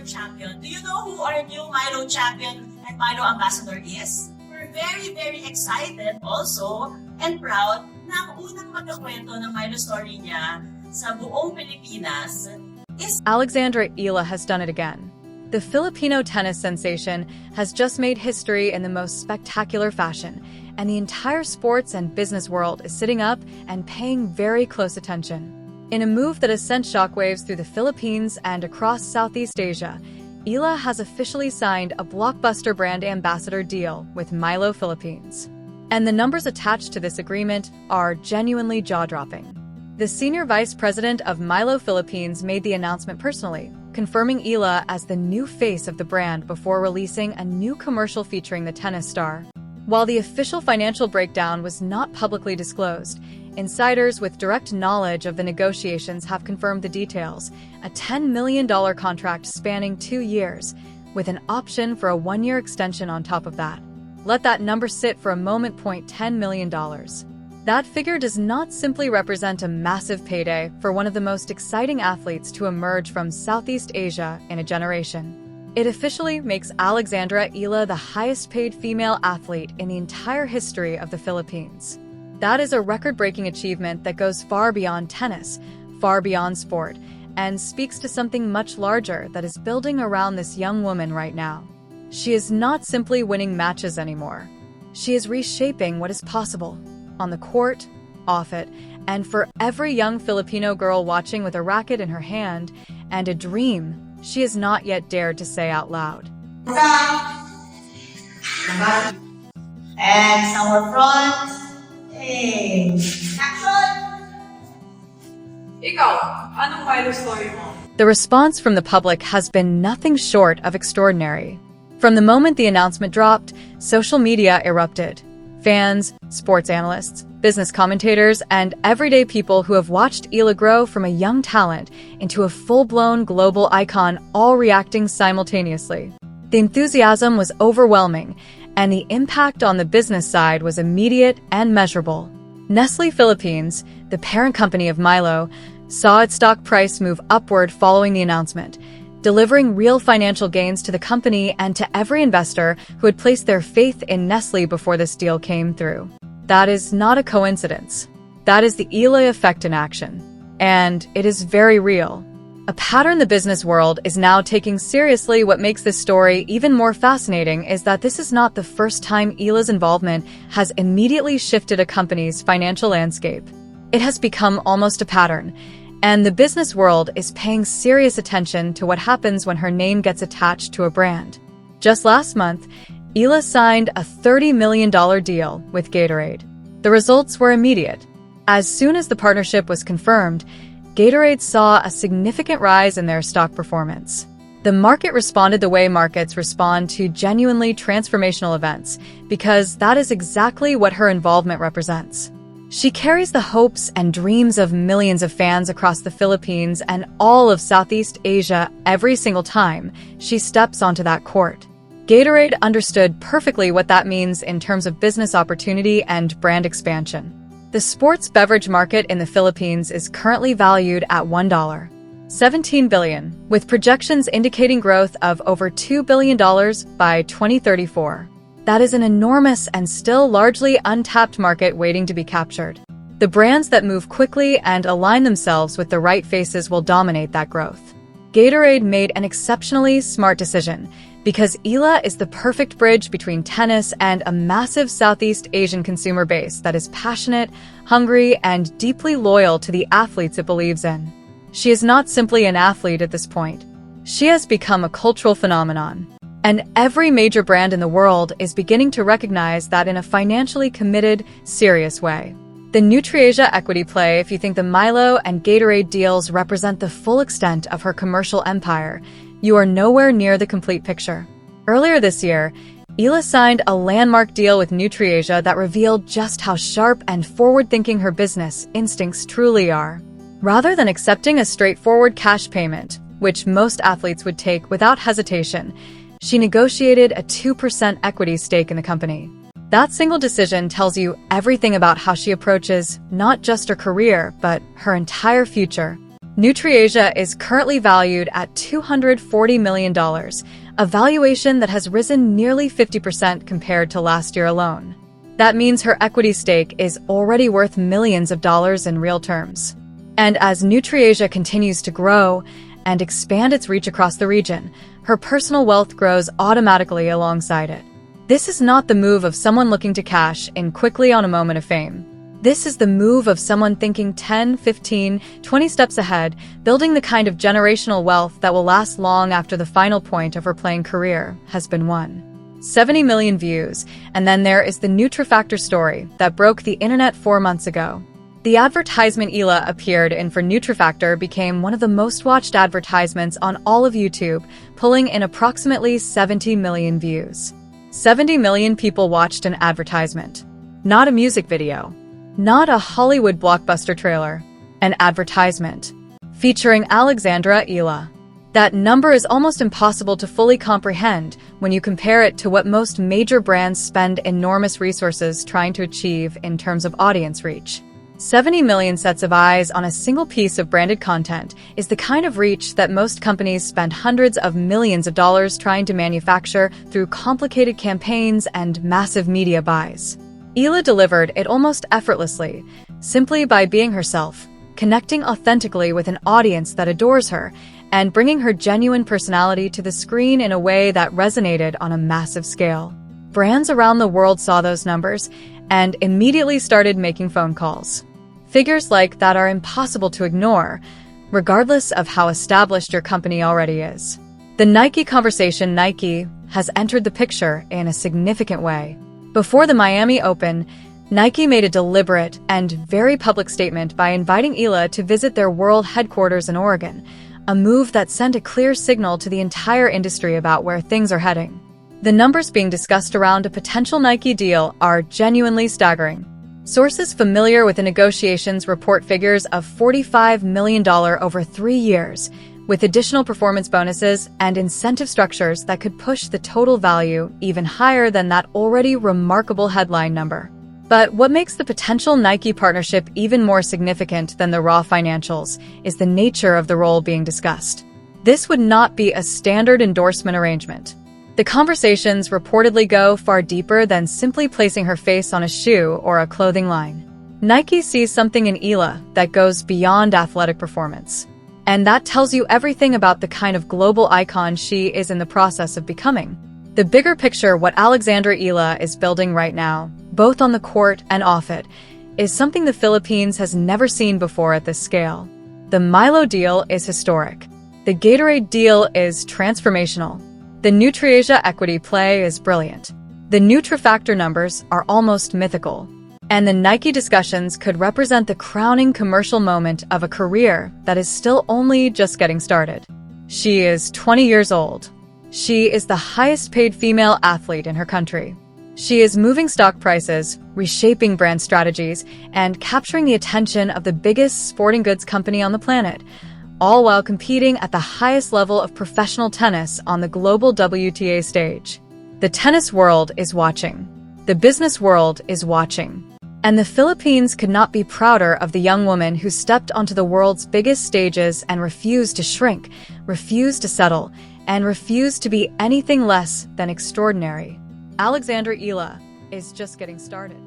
Milo champion. Do you know who our new Milo champion and Milo ambassador is? We're very, very excited also and proud na ang unang magkakwento ng Milo story niya sa buong Pilipinas is Alexandra Eala has done it again. The Filipino tennis sensation has just made history in the most spectacular fashion, and the entire sports and business world is sitting up and paying very close attention. In a move that has sent shockwaves through the Philippines and across Southeast Asia, Eala has officially signed a blockbuster brand ambassador deal with Milo Philippines. And the numbers attached to this agreement are genuinely jaw-dropping. The senior vice president of Milo Philippines made the announcement personally, confirming Eala as the new face of the brand before releasing a new commercial featuring the tennis star. While the official financial breakdown was not publicly disclosed, insiders with direct knowledge of the negotiations have confirmed the details, a $10 million contract spanning 2 years, with an option for a 1-year extension on top of that. Let that number sit for a moment. $10 million. That figure does not simply represent a massive payday for one of the most exciting athletes to emerge from Southeast Asia in a generation. It officially makes Alexandra Eala the highest-paid female athlete in the entire history of the Philippines. That is a record-breaking achievement that goes far beyond tennis, far beyond sport, and speaks to something much larger that is building around this young woman right now. She is not simply winning matches anymore. She is reshaping what is possible, on the court, off it, and for every young Filipino girl watching with a racket in her hand and a dream she has not yet dared to say out loud. And our front. Hey. Action! Ikaw, anong Milo story mo? The response from the public has been nothing short of extraordinary. From the moment the announcement dropped, social media erupted. Fans, sports analysts, business commentators, and everyday people who have watched Eala grow from a young talent into a full-blown global icon, all reacting simultaneously. The enthusiasm was overwhelming, and the impact on the business side was immediate and measurable. Nestlé Philippines, the parent company of Milo, saw its stock price move upward following the announcement, delivering real financial gains to the company and to every investor who had placed their faith in Nestlé before this deal came through. That is not a coincidence. That is the Eala effect in action. And it is very real. A pattern the business world is now taking seriously. What makes this story even more fascinating is that this is not the first time Eala's involvement has immediately shifted a company's financial landscape. It has become almost a pattern, and the business world is paying serious attention to what happens when her name gets attached to a brand. Just last month, Eala signed a $30 million deal with Gatorade. The results were immediate. As soon as the partnership was confirmed, Gatorade saw a significant rise in their stock performance. The market responded the way markets respond to genuinely transformational events, because that is exactly what her involvement represents. She carries the hopes and dreams of millions of fans across the Philippines and all of Southeast Asia every single time she steps onto that court. Gatorade understood perfectly what that means in terms of business opportunity and brand expansion. The sports beverage market in the Philippines is currently valued at $17 billion, with projections indicating growth of over $2 billion by 2034. That is an enormous and still largely untapped market waiting to be captured. The brands that move quickly and align themselves with the right faces will dominate that growth. Gatorade made an exceptionally smart decision, because Eala is the perfect bridge between tennis and a massive Southeast Asian consumer base that is passionate, hungry, and deeply loyal to the athletes it believes in. She is not simply an athlete at this point. She has become a cultural phenomenon. And every major brand in the world is beginning to recognize that in a financially committed, serious way. The NutriAsia equity play, if you think the Milo and Gatorade deals represent the full extent of her commercial empire, you are nowhere near the complete picture. Earlier this year, Eala signed a landmark deal with NutriAsia that revealed just how sharp and forward-thinking her business instincts truly are. Rather than accepting a straightforward cash payment, which most athletes would take without hesitation, she negotiated a 2% equity stake in the company. That single decision tells you everything about how she approaches not just her career, but her entire future. WTA is currently valued at $240 million, a valuation that has risen nearly 50% compared to last year alone. That means her equity stake is already worth millions of dollars in real terms. And as WTA continues to grow and expand its reach across the region, her personal wealth grows automatically alongside it. This is not the move of someone looking to cash in quickly on a moment of fame. This is the move of someone thinking 10, 15, 20 steps ahead, building the kind of generational wealth that will last long after the final point of her playing career has been won. 70 million views, and then there is the Nutrifactor story that broke the internet 4 months ago. The advertisement Eala appeared in for Nutrifactor became one of the most watched advertisements on all of YouTube, pulling in approximately 70 million views. 70 million people watched an advertisement. Not a music video. Not a Hollywood blockbuster trailer. An advertisement. Featuring Alexandra Eala. That number is almost impossible to fully comprehend when you compare it to what most major brands spend enormous resources trying to achieve in terms of audience reach. 70 million sets of eyes on a single piece of branded content is the kind of reach that most companies spend hundreds of millions of dollars trying to manufacture through complicated campaigns and massive media buys. Eala delivered it almost effortlessly, simply by being herself, connecting authentically with an audience that adores her, and bringing her genuine personality to the screen in a way that resonated on a massive scale. Brands around the world saw those numbers and immediately started making phone calls. Figures like that are impossible to ignore, regardless of how established your company already is. The Nike conversation. Nike has entered the picture in a significant way. Before the Miami Open, Nike made a deliberate and very public statement by inviting Eala to visit their world headquarters in Oregon, a move that sent a clear signal to the entire industry about where things are heading. The numbers being discussed around a potential Nike deal are genuinely staggering. Sources familiar with the negotiations report figures of $45 million over 3 years, with additional performance bonuses and incentive structures that could push the total value even higher than that already remarkable headline number. But what makes the potential Nike partnership even more significant than the raw financials is the nature of the role being discussed. This would not be a standard endorsement arrangement. The conversations reportedly go far deeper than simply placing her face on a shoe or a clothing line. Nike sees something in Eala that goes beyond athletic performance. And that tells you everything about the kind of global icon she is in the process of becoming. The bigger picture, what Alexandra Eala is building right now, both on the court and off it, is something the Philippines has never seen before at this scale. The Milo deal is historic. The Gatorade deal is transformational. The WTA equity play is brilliant. The Nutrifactor numbers are almost mythical. And the Nike discussions could represent the crowning commercial moment of a career that is still only just getting started. She is 20 years old. She is the highest paid female athlete in her country. She is moving stock prices, reshaping brand strategies, and capturing the attention of the biggest sporting goods company on the planet, all while competing at the highest level of professional tennis on the global WTA stage. The tennis world is watching. The business world is watching. And the Philippines could not be prouder of the young woman who stepped onto the world's biggest stages and refused to shrink, refused to settle, and refused to be anything less than extraordinary. Alexandra Eala is just getting started.